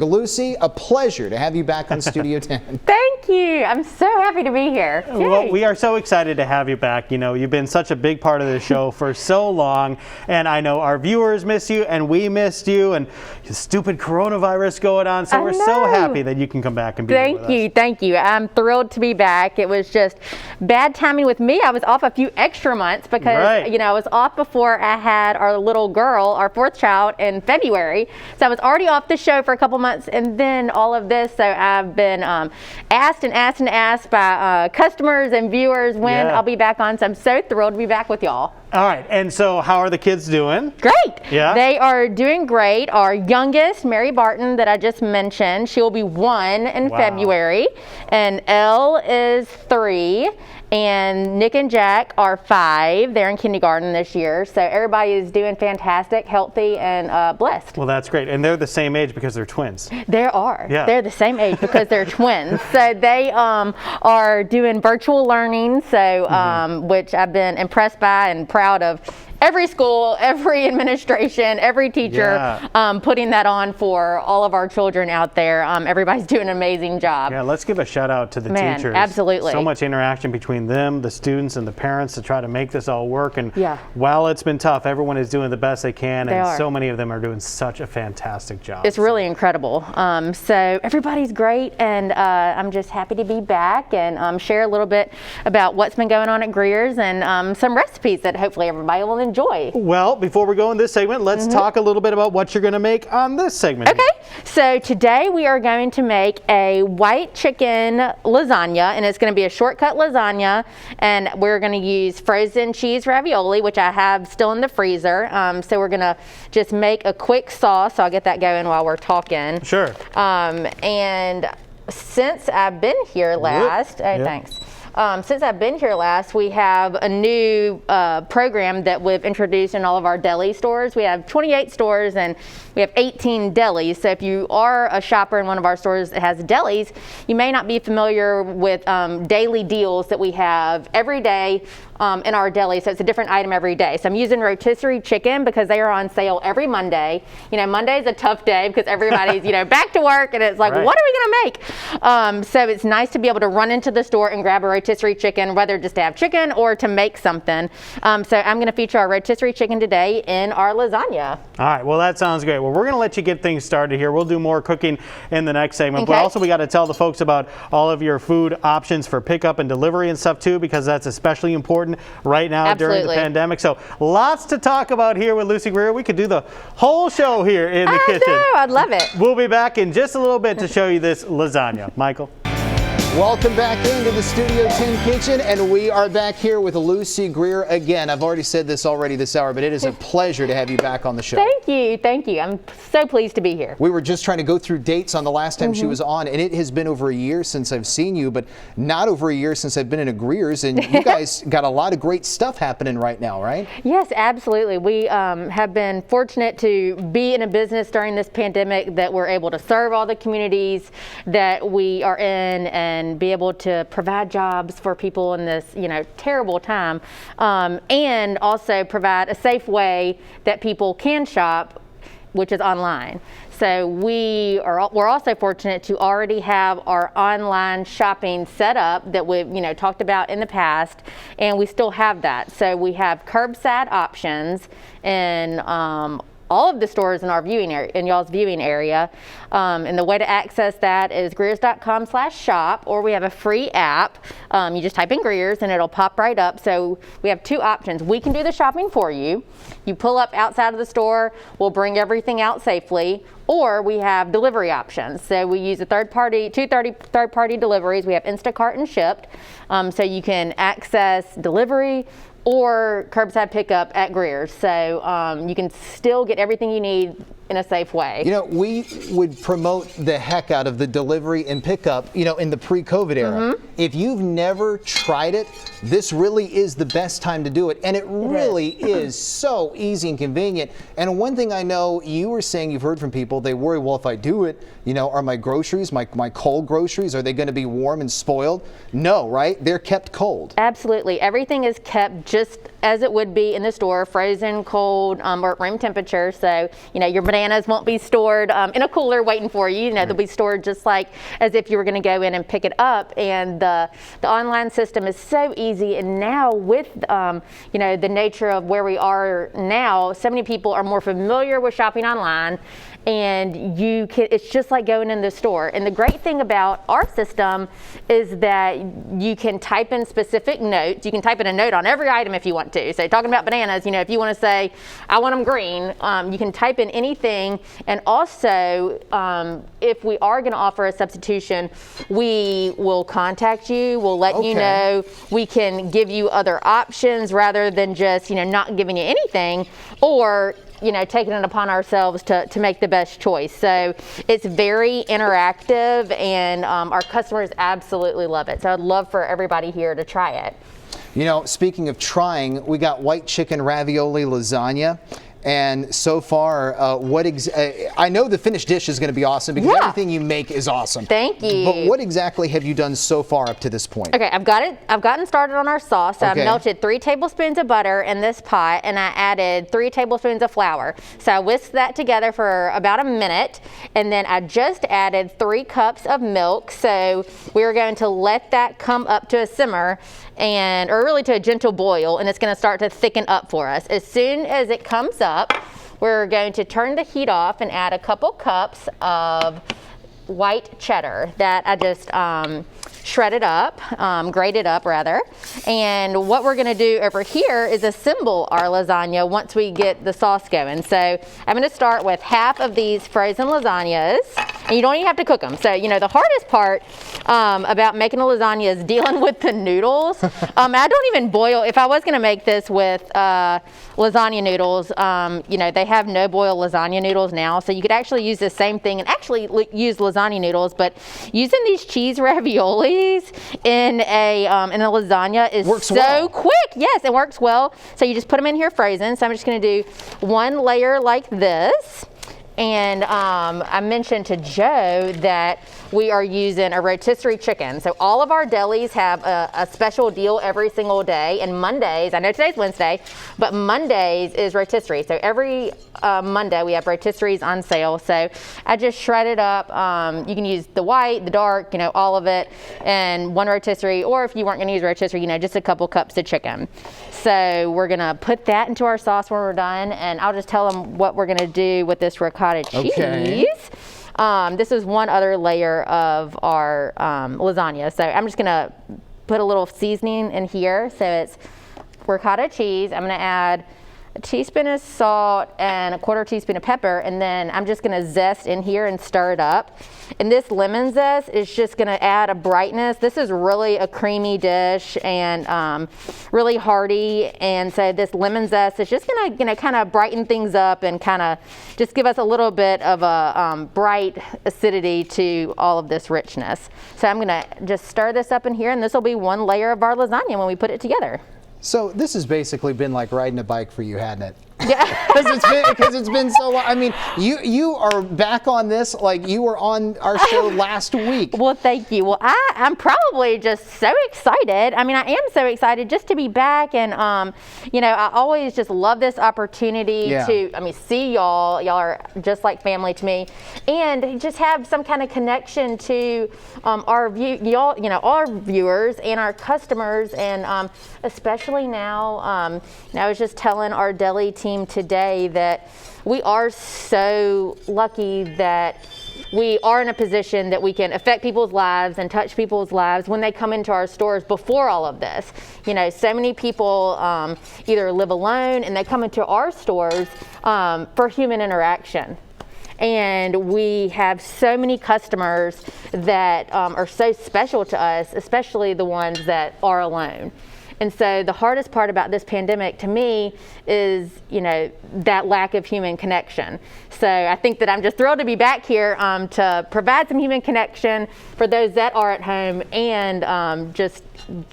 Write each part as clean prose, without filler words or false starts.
Lucy, a pleasure to have you back on Studio 10. Thank you. I'm so happy to be here. Well, we are so excited to have you back. You know, you've been such a big part of the show for so long, and I know our viewers miss you, and we missed you, and the stupid coronavirus going on, so we're so happy that you can come back and be here with us. Thank you. I'm thrilled to be back. It was just bad timing with me. I was off a few extra months because, you know, I was off before I had our little girl, our fourth child, in February. So I was already off the show for a couple months, and then all of this. So I've been asked by customers and viewers when I'll be back on. So I'm so thrilled to be back with y'all. All right, and so how are the kids doing? Great. Yeah. They are doing great. Our youngest, Mary Barton, that I just mentioned, she will be 1 in February, and Elle is 3. And Nick and Jack are 5. They're in kindergarten this year. So everybody is doing fantastic, healthy, and blessed. Well, that's great. And they're the same age because they're twins. They are. Yeah. They're the same age because they're twins. So they are doing virtual learning, so which I've been impressed by and proud of. Every school, every administration, every teacher putting that on for all of our children out there. Everybody's doing an amazing job. Yeah, let's give a shout out to the teachers. Absolutely. So much interaction between them, the students, and the parents to try to make this all work. And while it's been tough, everyone is doing the best they can, and so many of them are doing such a fantastic job. It's really incredible. So everybody's great, and I'm just happy to be back and share a little bit about what's been going on at Greer's and some recipes that hopefully everybody will enjoy. Well, before we go in this segment, let's talk a little bit about what you're going to make on this segment. Okay, so today we are going to make a white chicken lasagna, and it's going to be a shortcut lasagna, and we're going to use frozen cheese ravioli, which I have still in the freezer. So we're going to just make a quick sauce. So I'll get that going while we're talking. Sure. And since I've been here last, thanks. Since I've been here last, we have a new program that we've introduced in all of our deli stores. We have 28 stores and we have 18 delis. So if you are a shopper in one of our stores that has delis, you may not be familiar with daily deals that we have every day in our deli. So it's a different item every day. So I'm using rotisserie chicken because they are on sale every Monday. You know, Monday's a tough day because everybody's, you know, back to work, and it's like, what are we going to make? So it's nice to be able to run into the store and grab a rotisserie chicken, whether just to have chicken or to make something. So I'm going to feature our rotisserie chicken today in our lasagna. All right, well, that sounds great. Well, we're going to let you get things started here. We'll do more cooking in the next segment, but also we got to tell the folks about all of your food options for pickup and delivery and stuff too, because that's especially important right now during the pandemic. So lots to talk about here with Lucy Greer. We could do the whole show here in the kitchen. I know, I'd love it. We'll be back in just a little bit to show you this lasagna. Michael. Welcome back into the Studio 10 kitchen, and we are back here with Lucy Greer again. I've already said this this hour, but it is a pleasure to have you back on the show. Thank you. I'm so pleased to be here. We were just trying to go through dates on the last time she was on, and it has been over a year since I've seen you, but not over a year since I've been in a Greer's, and you guys got a lot of great stuff happening right now, right? Yes, absolutely. We have been fortunate to be in a business during this pandemic that we're able to serve all the communities that we are in and be able to provide jobs for people in this, you know, terrible time, and also provide a safe way that people can shop, which is online. So we're also fortunate to already have our online shopping set up that we've, you know, talked about in the past, and we still have that. So we have curbside options in all of the stores in our viewing area, in y'all's viewing area. And the way to access that is greers.com/shop, or we have a free app. You just type in Greers and it'll pop right up. So we have two options. We can do the shopping for you. You pull up outside of the store, we'll bring everything out safely, or we have delivery options. So we use a third-party deliveries. We have Instacart and Shipt. So you can access delivery or curbside pickup at Greer. So you can still get everything you need in a safe way. You know, we would promote the heck out of the delivery and pickup, you know, in the pre-COVID era. If you've never tried it, this really is the best time to do it. And it really is so easy and convenient. And one thing I know you were saying, you've heard from people, they worry, well, if I do it, you know, are my groceries, my cold groceries, are they going to be warm and spoiled? No, right? They're kept cold. Absolutely. Everything is kept just as it would be in the store, frozen, cold, or at room temperature. So, your bananas won't be stored in a cooler waiting for you. They'll be stored just like as if you were going to go in and pick it up. And the online system is so easy. And now with, the nature of where we are now, so many people are more familiar with shopping online, and it's just like going in the store. And the great thing about our system is that you can type in specific notes. You can type in a note on every item if you want to. So talking about bananas, if you want to say, I want them green, you can type in anything. And also, if we are going to offer a substitution, we will contact you. We'll let you know. We can give you other options rather than just, not giving you anything, or taking it upon ourselves to make the best choice. So it's very interactive, and our customers absolutely love it. So I'd love for everybody here to try it. Speaking of trying, we got white chicken ravioli lasagna. And so far, I know the finished dish is going to be awesome because everything you make is awesome. Thank you. But what exactly have you done so far up to this point? Okay, I've gotten started on our sauce. So I melted 3 tablespoons of butter in this pot, and I added 3 tablespoons of flour. So I whisked that together for about a minute, and then I just added 3 cups of milk. So we're going to let that come up to a simmer, or really to a gentle boil, and it's going to start to thicken up for us. As soon as it comes up, we're going to turn the heat off and add a couple cups of white cheddar that I just shredded up, grated up rather. And what we're going to do over here is assemble our lasagna once we get the sauce going. So I'm going to start with half of these frozen lasagnas, and you don't even have to cook them. So the hardest part about making a lasagna is dealing with the noodles. I don't even boil. If I was going to make this with lasagna noodles, they have no boil lasagna noodles now, so you could actually use the same thing and actually use lasagna noodles. But using these cheese raviolis in a lasagna is quick. Yes, it works well. So you just put them in here frozen. So I'm just going to do 1 layer like this. And I mentioned to Joe that we are using a rotisserie chicken. So all of our delis have a special deal every single day. And Mondays, I know today's Wednesday, but Mondays is rotisserie. So every Monday we have rotisseries on sale. So I just shredded up. You can use the white, the dark, all of it, and 1 rotisserie. Or if you weren't going to use rotisserie, just a couple cups of chicken. So we're going to put that into our sauce when we're done. And I'll just tell them what we're going to do with this ricotta cheese. This is 1 other layer of our lasagna. So I'm just going to put a little seasoning in here. So it's ricotta cheese. I'm going to add a teaspoon of salt and a 1/4 teaspoon of pepper, and then I'm just going to zest in here and stir it up. And this lemon zest is just going to add a brightness. This is really a creamy dish and really hearty, and so this lemon zest is just going to kind of brighten things up and kind of just give us a little bit of a bright acidity to all of this richness. So I'm going to just stir this up in here, and this will be 1 layer of our lasagna when we put it together. So this has basically been like riding a bike for you, hadn't it? Yeah. Because it's been so long. I mean, you are back on this like you were on our show last week. Well, thank you. Well, I'm probably just so excited. I mean, I am so excited just to be back, and I always just love this opportunity to see y'all. Y'all are just like family to me, and just have some kind of connection to our our viewers and our customers, and especially now. I was just telling our deli team today that we are so lucky that we are in a position that we can affect people's lives and touch people's lives when they come into our stores before all of this. So many people either live alone and they come into our stores for human interaction. And we have so many customers that are so special to us, especially the ones that are alone. And so the hardest part about this pandemic to me is, that lack of human connection. So I think that I'm just thrilled to be back here to provide some human connection for those that are at home, and just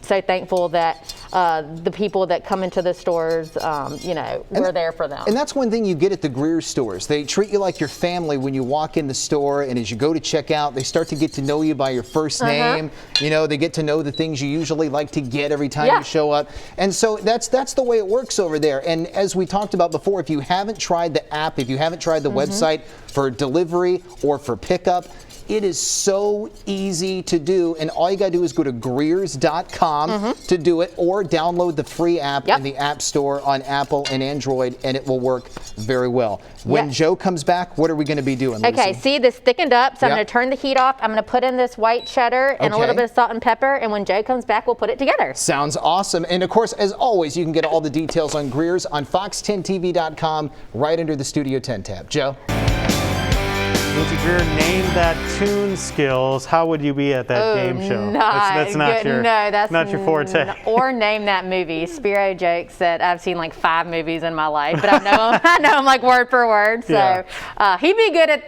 so thankful that the people that come into the stores, we're there for them. And that's one thing you get at the Greer stores. They treat you like your family when you walk in the store, and as you go to check out, they start to get to know you by your first name. They get to know the things you usually like to get every time you show up. And so that's the way it works over there. And as we talked about before, if you haven't tried the app, if you haven't tried the website for delivery or for pickup, it is so easy to do, and all you got to do is go to Greers.com to do it, or download the free app in the App Store on Apple and Android, and it will work very well. When Joe comes back, what are we going to be doing, Lucy? Okay, see, this thickened up, so I'm going to turn the heat off. I'm going to put in this white cheddar and a little bit of salt and pepper, and when Joe comes back, we'll put it together. Sounds awesome. And of course, as always, you can get all the details on Greers on fox10tv.com right under the Studio 10 tab. Joe? Lucy Greer, name that tune skills. How would you be at that game show? That's not your forte. Or name that movie. Spiro jokes that I've seen like 5 movies in my life, but I know him like word for word. So he'd be good at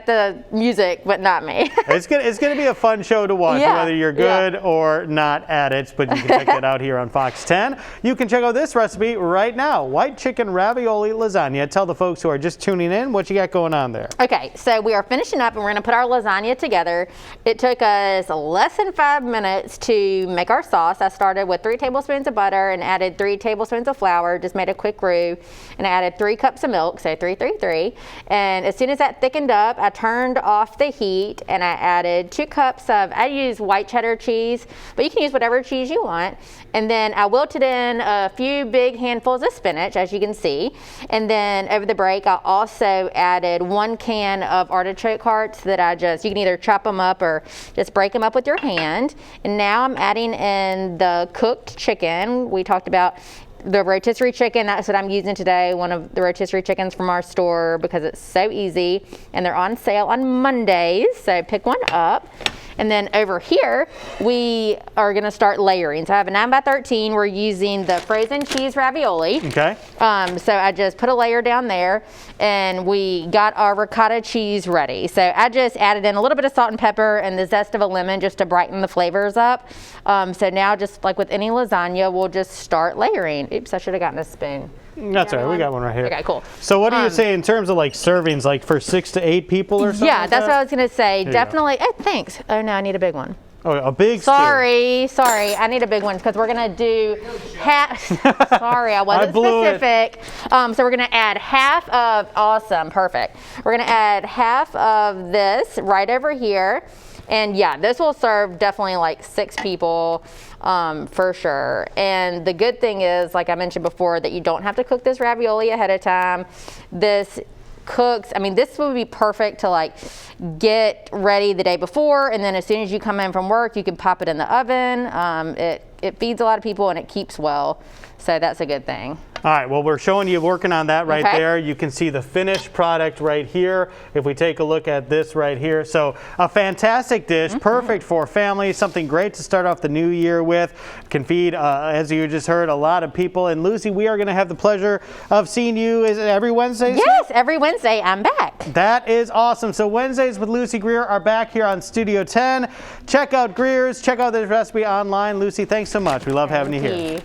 the music, but not me. It's gonna be a fun show to watch, whether you're good or not at it. But you can check it out here on Fox 10. You can check out this recipe right now: white chicken ravioli lasagna. Tell the folks who are just tuning in what you got going on there. Okay, so we are finishing up and we're going to put our lasagna together. It took us less than 5 minutes to make our sauce. I started with 3 tablespoons of butter and added 3 tablespoons of flour, just made a quick roux, and I added 3 cups of milk, so 3, 3, 3. And as soon as that thickened up, I turned off the heat and I added 2 cups of, I use white cheddar cheese, but you can use whatever cheese you want. And then I wilted in a few big handfuls of spinach, as you can see. And then over the break, I also added 1 can of artichoke hearts that you can either chop them up or just break them up with your hand. And now I'm adding in the cooked chicken. We talked about the rotisserie chicken. That's what I'm using today, one of the rotisserie chickens from our store, because it's so easy. And they're on sale on Mondays, so pick one up. And then over here, we are going to start layering. So I have a 9x13. We're using the frozen cheese ravioli. Okay. So I just put a layer down there, and we got our ricotta cheese ready. So I just added in a little bit of salt and pepper and the zest of a lemon just to brighten the flavors up. So now, just like with any lasagna, we'll just start layering. Oops, I should have gotten a spoon. That's all right. We got one right here. Okay, cool. So what do you say in terms of like servings, like for 6 to 8 people or something? Yeah, that's what I was going to say. Definitely. Oh, thanks. Oh, no, I need a big one. Oh, a big Sorry. I need a big one because we're going to do half. Sorry, I wasn't specific. So we're going to add half of, awesome, perfect. We're going to add half of this right over here. And yeah, this will serve definitely like 6 people for sure. And the good thing is, like I mentioned before, that you don't have to cook this ravioli ahead of time. This cooks, this would be perfect to like get ready the day before, and then as soon as you come in from work, you can pop it in the oven. It feeds a lot of people and it keeps well. So that's a good thing. All right, well, we're showing you working on that right there. You can see the finished product right here. If we take a look at this right here. So a fantastic dish, perfect for families, something great to start off the new year with. Can feed, as you just heard, a lot of people. And Lucy, we are going to have the pleasure of seeing you, is it every Wednesday? Yes, every Wednesday I'm back. That is awesome. So Wednesdays with Lucy Greer are back here on Studio 10. Check out Greer's, check out this recipe online. Lucy, thanks so much. We love having you here.